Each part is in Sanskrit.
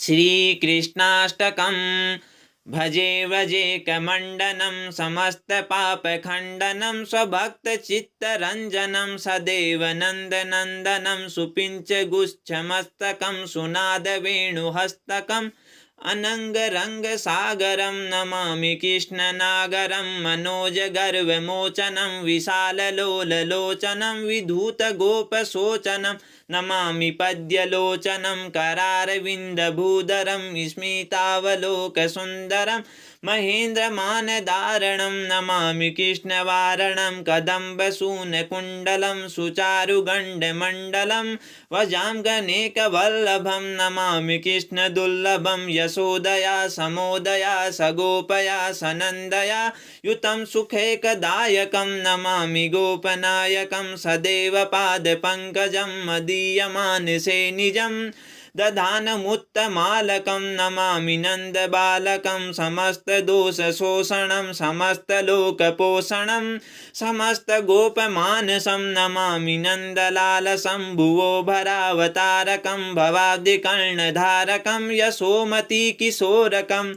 श्रीकृष्णाष्टकम्। भजे व्रजेकमण्डनं समस्तपापखण्डनं स्वभक्तचित्तरञ्जनं सदैव नन्दनन्दनं सुपिञ्चगुच्छमस्तकं सुनादवेणुहस्तकम् अनङ्गरङ्गसागरं नमामि कृष्णनागरं मनोजगर्वमोचनं विशाललोललोचनं विधूतगोपशोचनं नमामि पद्यलोचनं करारविन्दभूधरं स्मितावलोकसुन्दरं महेन्द्रमानधारणं नमामि कृष्णवारणं कदम्बसूनकुण्डलं सुचारुगण्डमण्डलं वजाङ्गनेकवल्लभं नमामि कृष्णदुर्लभं यशोदया समोदया सगोपया सनन्दया युतं सुखैकदायकं नमामि गोपनायकं सदैव पादपङ्कजं मदीयमानसे निजं दधानमुत्तमालकं नमामि नन्दबालकं समस्तदोषशोषणं समस्तलोकपोषणं समस्तगोपमानसं नमामि नन्दलालशम्भुवो भरावतारकं भवाब्धिकर्णधारकं यशोमतीकिशोरकं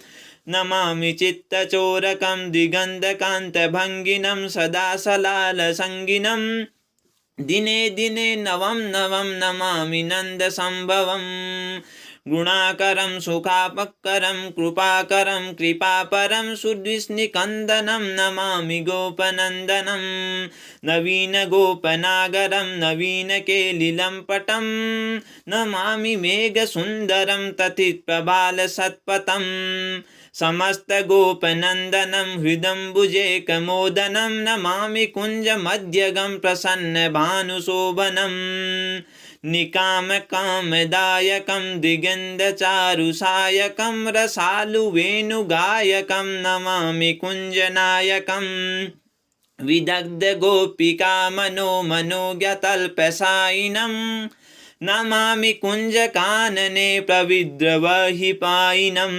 नमामि चित्तचोरकं दिगन्धकान्तभङ्गिनं सदा सलालसङ्गिनं दिने दिने नवं नवं नमामि नन्दसम्भवं गुणाकरं सुखापकरं कृपाकरं कृपापरं सुद्विष्णिकन्दनं नमामि गोपनन्दनं नवीनगोपनागरं नवीनकेलिलम्पटं नमामि मेघसुन्दरं तथितप्रबालसत्पथं समस्तगोपनन्दनं हृदम्बुजेकमोदनं नमामि कुञ्जमध्यगं प्रसन्नभानुशोभनं निकामकामदायकं दिगन्धचारुसायकं रसालुवेणुगायकं नमामि कुञ्जनायकं विदग्धगोपिकामनोज्ञतल्पसायिनं नमामि कुञ्जकानने प्रविद्रवहिपायिनं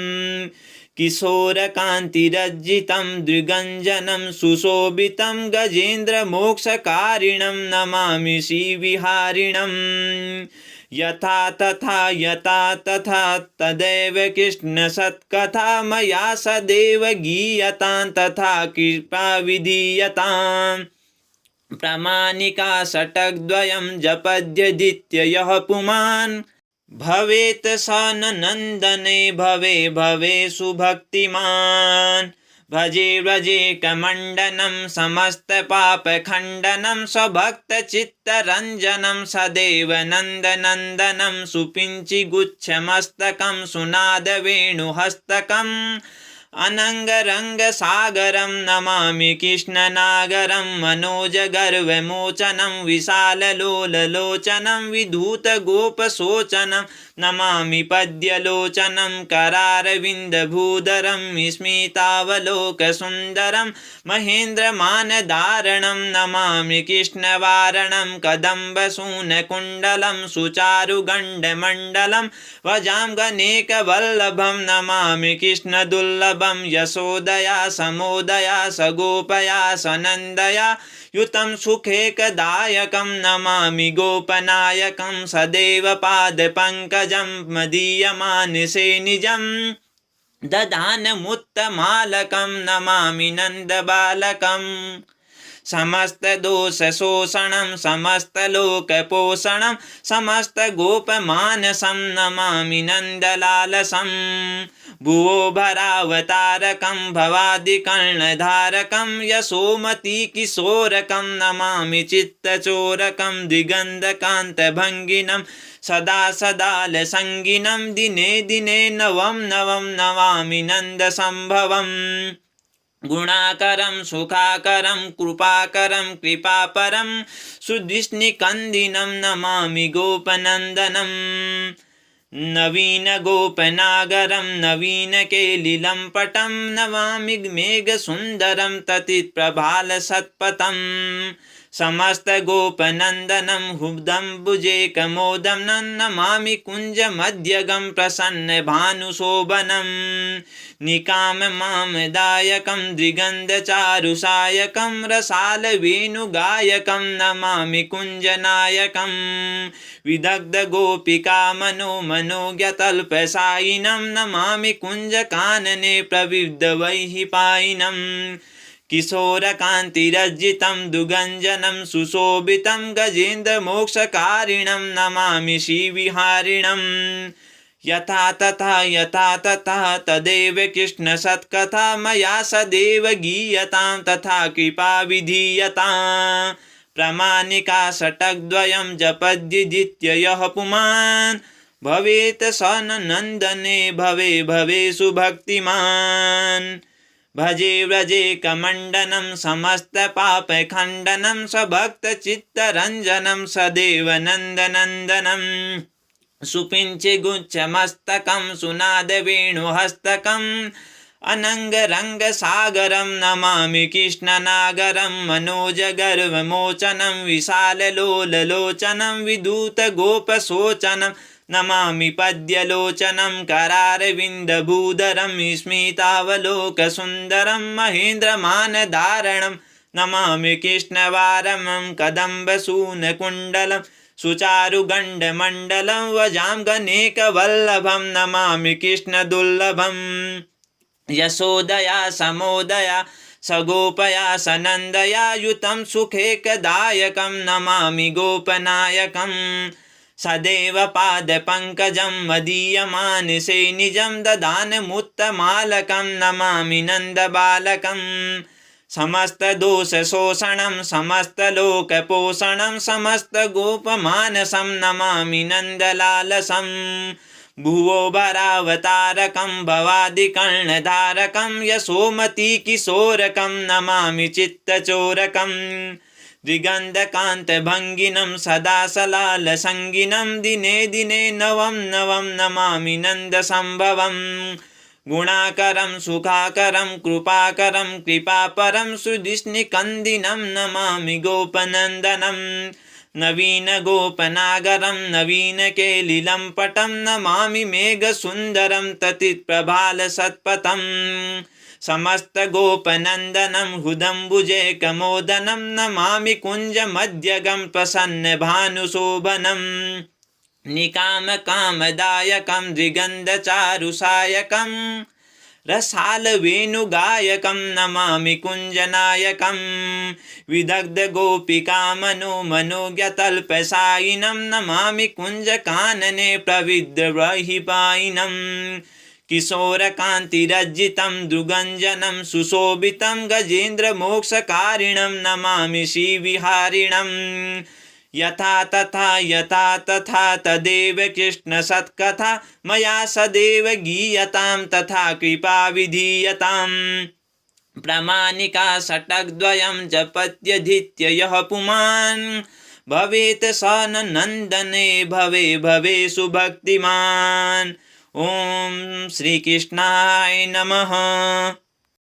किशोरकान्तिरज्जितं दृगञ्जनं सुशोभितं गजेन्द्रमोक्षकारिणं नमामि श्रीविहारिणं यथा तथा तदैव कृष्णसत्कथा मया सदैव गीयतां तथा कृपा विधीयताम् प्रामाणिका षट्द्वयं जपद्यदित्य यः पुमान् भवेत् स न नन्दने भवे भवे सुभक्तिमान् भजे व्रजेकमण्डनं समस्तपापखण्डनं स्वभक्तचित्तरञ्जनं सदैव नन्दनन्दनं सुपिञ्चिगुच्छमस्तकं सुनादवेणुहस्तकम् अनङ्गरङ्गसागरं नमामि कृष्णनागरं मनोजगर्वमोचनं विशाललोललोचनं विधूतगोपशोचनं नमामि पद्यलोचनं करारविन्दभूधरं स्मितावलोकसुन्दरं महेन्द्रमानधारणं नमामि कृष्णवारणं कदम्बसूनकुण्डलं सुचारुगण्डमण्डलं वजाङ्गनेकवल्लभं नमामि कृष्णदुर्लभं यशोदया समोदया सगोपया सनन्दया युतं सुखैकदायकं नमामि गोपनायकं सदैव पादपङ्कजं मदीयमानसे निजं दधानमुत्तमालकं नमामि नन्दबालकं समस्तदोषशोषणं समस्तलोकपोषणं समस्तगोपमानसं नमामि नन्दलालसं भुवो भरावतारकं भवादिकर्णधारकं यशोमतीकिशोरकं नमामि चित्तचोरकं दिगन्धकान्तभङ्गिनं सदा सदालसङ्गिनं दिने दिने नवं नवं नमामि नन्दसम्भवम् गुणाकरं सुखाकरं कृपाकरं कृपापरं सुद्विष्णिकन्दिनं नमामि गोपनन्दनं नवीनगोपनागरं नवीनकेलिलम्पटं नमामि मेघसुन्दरं तथितप्रभालसत्पथं समस्तगोपनन्दनं हुब्दम्बुजेकमोदं नमामि कुञ्जमध्यगं प्रसन्नभानुशोभनं निकाममामदायकं द्विगन्धचारुसायकं रसालवेणुगायकं नमामि कुञ्जनायकं विदग्धगोपिकामनोज्ञतल्पसायिनं नमामि कुञ्जकानने प्रविद्धवैहिपायिनम् किशोरकान्तिरज्जितं दुगञ्जनं सुशोभितं गजेन्द्रमोक्षकारिणं नमामि श्रीविहारिणं यथा तथा तदेव कृष्णसत्कथा मया सदैव गीयतां तथा कृपा विधीयतां प्रामाणिका षट्द्वयं जपद्विजित्य यः पुमान् भवेत् स नन्दने भवे भवेषु भक्तिमान् भजे व्रजे कमण्डनं समस्तपापखण्डनं स्वभक्तचित्तरञ्जनं सदैव नन्दनन्दनं सुपिञ्चिगुच्छमस्तकं सुनादवेणुहस्तकम् अनङ्गरङ्गसागरं नमामि कृष्णनागरं मनोजगर्वमोचनं विशाललोललोचनं विदूतगोपशोचनं नमामि पद्यलोचनं करारविन्दभूधरं स्मितावलोकसुन्दरं महेन्द्रमानधारणं नमामि कृष्णवारमं कदम्बसूनकुण्डलं सुचारुगण्डमण्डलं वजाङ्गनेकवल्लभं नमामि कृष्णदुर्लभम् यशोदया समोदया सगोपया सनन्दया युतं सुखेकदायकं नमामि गोपनायकं सदैव पादपङ्कजं मदीयमानसे निजं ददानमुत्तमालकं नमामि नन्दबालकं समस्तदोषशोषणं समस्तलोकपोषणं समस्तगोपमानसं नमामि नन्दलालसं भुवो भरावतारकं भवादिकर्णधारकं यशोमतीकिशोरकं नमामि चित्तचोरकं दिगन्धकान्तभङ्गिनं सदा सलालसङ्गिनं दिने दिने नवं नवं नमामि नन्दसम्भवं गुणाकरं सुखाकरं कृपाकरं कृपापरं सुधिष्णिकन्दिनं नमामि गोपनन्दनं नवीनगोपनागरं नवीनकेलिलम्पटं नमामि मेघसुन्दरं ततिप्रभालसत्पथं समस्तगोपनन्दनं हुदम्बुजेकमोदनं नमामि कुञ्जमध्यगं प्रसन्नभानुशोभनं निकामकामदायकं द्विगन्धचारुसायकं रसालवेणुगायकं नमामि कुञ्जनायकं विदग्धगोपिकामनोज्ञतल्पसायिनं नमामि कुञ्जकानने प्रविद्धवैहिपायिनं किशोरकान्तिरज्जितं दुगञ्जनं सुशोभितं गजेन्द्रमोक्षकारिणं नमामि श्रीविहारिणं यथा तथा तदेव कृष्णसत्कथा मया सदैव गीयतां तथा कृपा विधीयतां प्रामाणिका षट्द्वयं जपत्यधीत्य यः पुमान् भवेत् स नन्दने भवे भवेषु भक्तिमान्। ॐ श्रीकृष्णाय नमः।